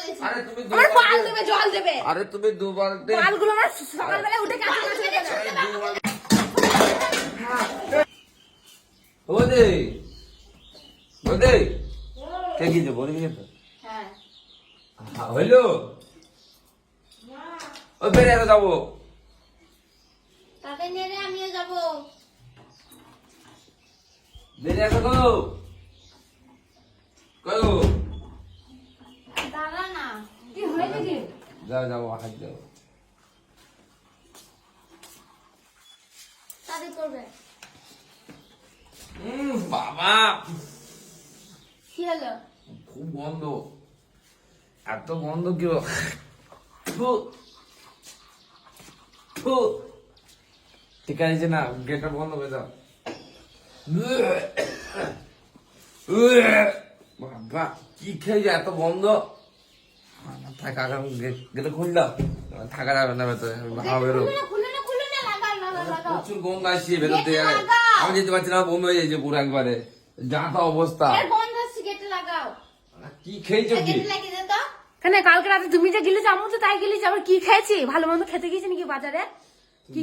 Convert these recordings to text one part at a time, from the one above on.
বলেছি। আরে তুমি আমার পাল দেবে, জল দেবে। আরে তুমি দুবার পালগুলো আমার সকালবেলা উঠে কাছে ওদে ওদে কে কি যে বলি তো হ্যাঁ হইলো ও বেরে যাবো তাকে নিয়ে আমিও যাবো। বেরে আসো গো কয়ো দাঁড়া না। কি হয়েছে কি? যাও যাও হাত যাও তাদের করবে বাবা কি হলো? খুব গন্ধ এত গন্ধ কি ঠিক আছে না গেটটা বন্ধ করে দাও বাবা কি খেয়ে যায় এত গন্ধ থাকা গেটে খুল দাও থাকা যাবে না ভেতরে ভালো বেরো খুলে না লাগাও। প্রচুর গন্ধ আসছে ভেতর থেকে আমি যেতে পারছি না বন্ধ হয়ে যাচ্ছে পুরো একবারে যা তা অবস্থা এর বন্ধ আছে, গেটে লাগাও। কি খেয়েছো কি গেটে লাগিয়ে দে তো। কেন কালকে রাতে তুমি যে গিলেছো আমি তো তাই গিলেছি, আবার কি খেয়েছি? ভালো মন্দ খেতে গেছি নাকি বাজারে? কি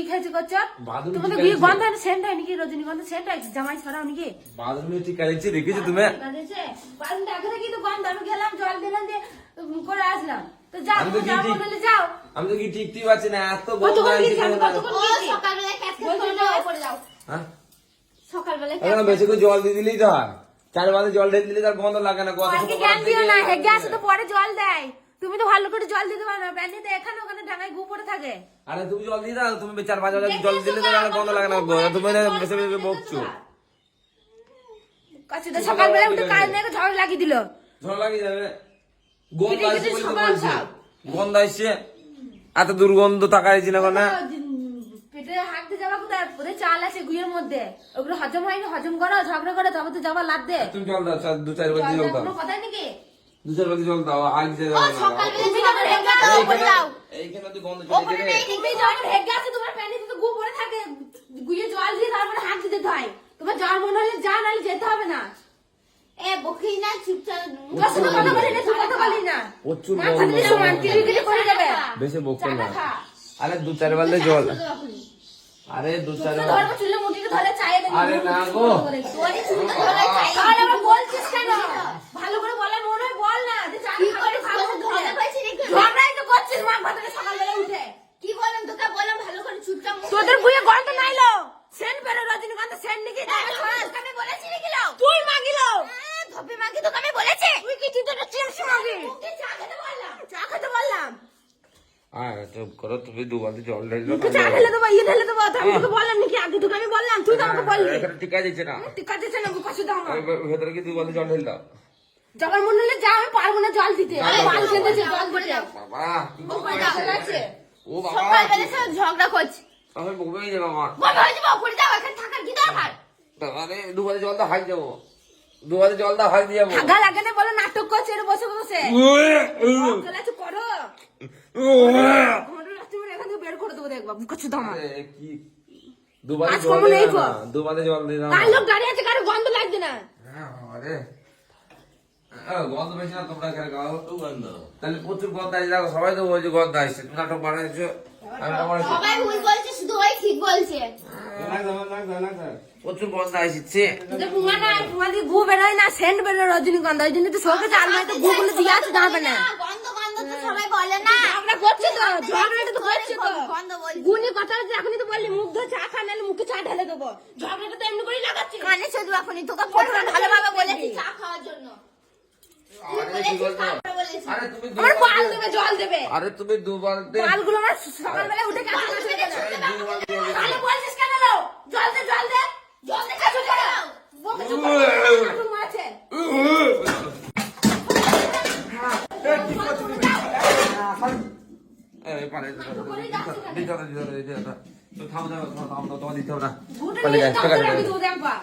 খেয়েছি করছো? বাদুড় তোমাদের কি বিয়ে খেয়েছে? গন্ধ হয় সেন্ট হয় নাকি? রজনীগন্ধা সেন্ট হয়, জামাই ছড়াও নাকি? বাথরুমে ঠিক আছে রেখেছো তুমি বাথরুমটা আগে থেকেই তো গন্ধ, আমি গেলাম জল দিলাম দিয়ে করে আসলাম। তো যাও, আমি তো যাও ঠিক- বললে যাও। আমি তো কি টিকতে পারছি না এত গন্ধ কতক্ষণ আসছে গিয়েছি আমি, কেন? কতক্ষণ ও গিয়েছি? সকালবেলা ক্যাচ বলছো করে যাও। যাও, করে যাও। হ্যাঁ সকালবেলা এখন বেশি করে জল দিয়ে দিলেই তো হয় চার বাদে জল ঢেলে দিলে তার গন্ধ লাগে না কত আজকে জ্ঞান দিও না, হেগে আসে তো পরে জল দেয়। তুমি তো ভালো করে জল দিতে পারো না, প্যান্ডিতে এখানে ওখানে ডাঙায় গু পড়ে থাকে। আরে তুমি জল দিয়ে দাও তুমি চার পাঁচ বাজে জল দিলে তো আর গন্ধ লাগে না তুমি না বেশি বেশি বকছো কাছে তো সকালবেলা উঠে কাজ নেই, ঝড় লাগিয়ে দিল। ঝড় লাগে যাবে গন্ধ পিঠে আসছে পিঠে বলে তো সকাল বলছি খাও। গন্ধ আসছে এত দুর্গন্ধ তাকাইছি না কেন পেটে হাঁটতে যাওয়া কোথায়? ওদের চাল আছে গুয়ের মধ্যে, ওগুলো হজম হয়নি, হজম করো, ঝগড়া করো, তবে তো যাওয়া লাভ দে। তুমি জল দাও দু চার বালতি জল দাও কোনো কথাই নাকি? দু চার বালতি জল দাও আগে ও যাবে না সকালবেলা তুমি যখন যখন হেগে হেগে আসো, করে যাও। এইখানে তো গন্ধ ওপরে চলে নেই। তুমি যখন হেগে আছে তোমার প্যান্ডিতে তো গু পড়ে থাকে, গুয়ে জল দিয়ে তারপরে হাত দিতে হয়। তোমার জ্বর মনে হলে যা, নাহলে যেতে হবে না। এ বকি না, চুপচাপ তোর সাথে কথা বলি না, তুই কথা বলি না। প্রচুর মাথা গন্ধ দিয়ে সমান কিলিকিলি করে যাবে। বেশি বকছো না চাটা খা। আরে দু চার বালতি জল আরে দু চার তোকে ধরবো চুলে মুটিকে ধরে চাইয়ে দেবো। আরে না গো। তোরই চুলটা ধরে চাই। তাহলে আবার বলছিস কেন? ভালো করে বলার মনে হয় বল না, যে চা কি খাবো, করে খাবো ধরে বলে। পাইছি রে? ঝগড়াই তো করছিস মা ভাতকে সকালবেলা উঠে। কি বললাম তোকে? বললাম ভালো করে চুপচাপ মুখ তোদের বুয়ে গন্ধ নাইলো, সেন্ট পেরে রজনীগন্ধা সেন্ট নাকি করে ছড়াস। আমি বলেছি রে গিলাও। তুই মাগিলো। ধপে মাগি তোকে আমি বলেছি। তুই কি চিন্তা চিমস মাগি? তোকে চা খেতে বললাম। চা খেতে বললাম, আরে চুপ করো তুমি দু বালতি জল ঢেলে মুখে চা ঢেলে দেবো, ইয়ে ঢেলে দেবো। তো আমি তোকে বললাম নাকি? আগে তোকে আমি বললাম, তুই তো আমাকে বললি। এখানে টিকা দিচ্ছে না ঠিক আছে না, কষ্ট দাও আমার। ভেতরে কি দু বালতি জল ঢেলে দাও যখন মনে হলে যা, আমি পারবো না জল দিতে। আমি পাল খেতেছি জল দিতে। বাবা কি ও করছো? বাবা আছে। ও বাবা সকালবেলা সব ঝগড়া করছি। আমি বকবেই যাবো আমার বল হয়ে যাবো, করে যাও, এখানে থাকার কি দরকার? আরে দু বালতি জল দাও হাই যাবো দু বালতি জল দাও হাই দিয়ে যাবো থাকা লাগে না বলে নাটক করছে, এর বসে বসে। চলে একটু করো। ঘন্টা লাগছে মানে এখান থেকে বের করে দেবো, দেখবা বুকাচ্ছি দাম। আরে কি দু বালতি আজ জল কমন দিয়ে এই দাও গো। না, দু বালতি জল দিয়ে দাও কার লোক দাঁড়িয়ে আছে, কারো গন্ধ লাগছে না। আরে গন্ধ বেশি না তোমরা এখানে খাও গন্ধ তাহলে প্রচুর গন্ধ আসছে দেখো সবাই তো বলছে গন্ধ আসছে তুমি নাটক বানাইছো আমি নাটক বানাইছি সবাই ভুল বলছে, শুধু ওই ঠিক বলছে। প্রচুর গন্ধ আসছে তোদের পুঙা না, পুঙা দিয়ে গু বেরোয় না, সেন্ট বেরোয় রজনীগন্ধা। ওই জন্য তো শোকে চাল মাইতে গু গুলো দিয়ে আছে দাঁড়াবে না। গন্ধ গন্ধ তো সবাই বলে না। আমরা করছি তো, ঝগড়াটা তো করছি তো। গন্ধ বলছি। গুনি কথা হচ্ছে, এখনই তো বললি মুখ ধরে চা খা, নাহলে মুখে চা ঢেলে দেবো। ঝগড়াটা তো এমনি করেই লাগাচ্ছি। কানে শুধু এখনই তোকে প্রথমে ভালোভাবে বলেছি চা খাওয়ার জন্য। আরে কি বলছো আরে তুমি আমার পাল দেবে, জল দেবে। আরে তুমি দু বালতি পালগুলো আমার সকালবেলা উঠে কাছে কাছে দেবে। তাহলে বলছিস কেন লো? জল দে, জল দে, জল দে, কাছে করো। বকে চুপ করে হাঁটু মারছে। এই পারে দিতে হবে দিতে হবে দিতে হবে তুমি থামো থামো থামো থামো তোমার দিতে হবে না ঘুটে পালিয়ে নিয়ে গেছে ঠিক দম করে আছে আমি দুধ একবার।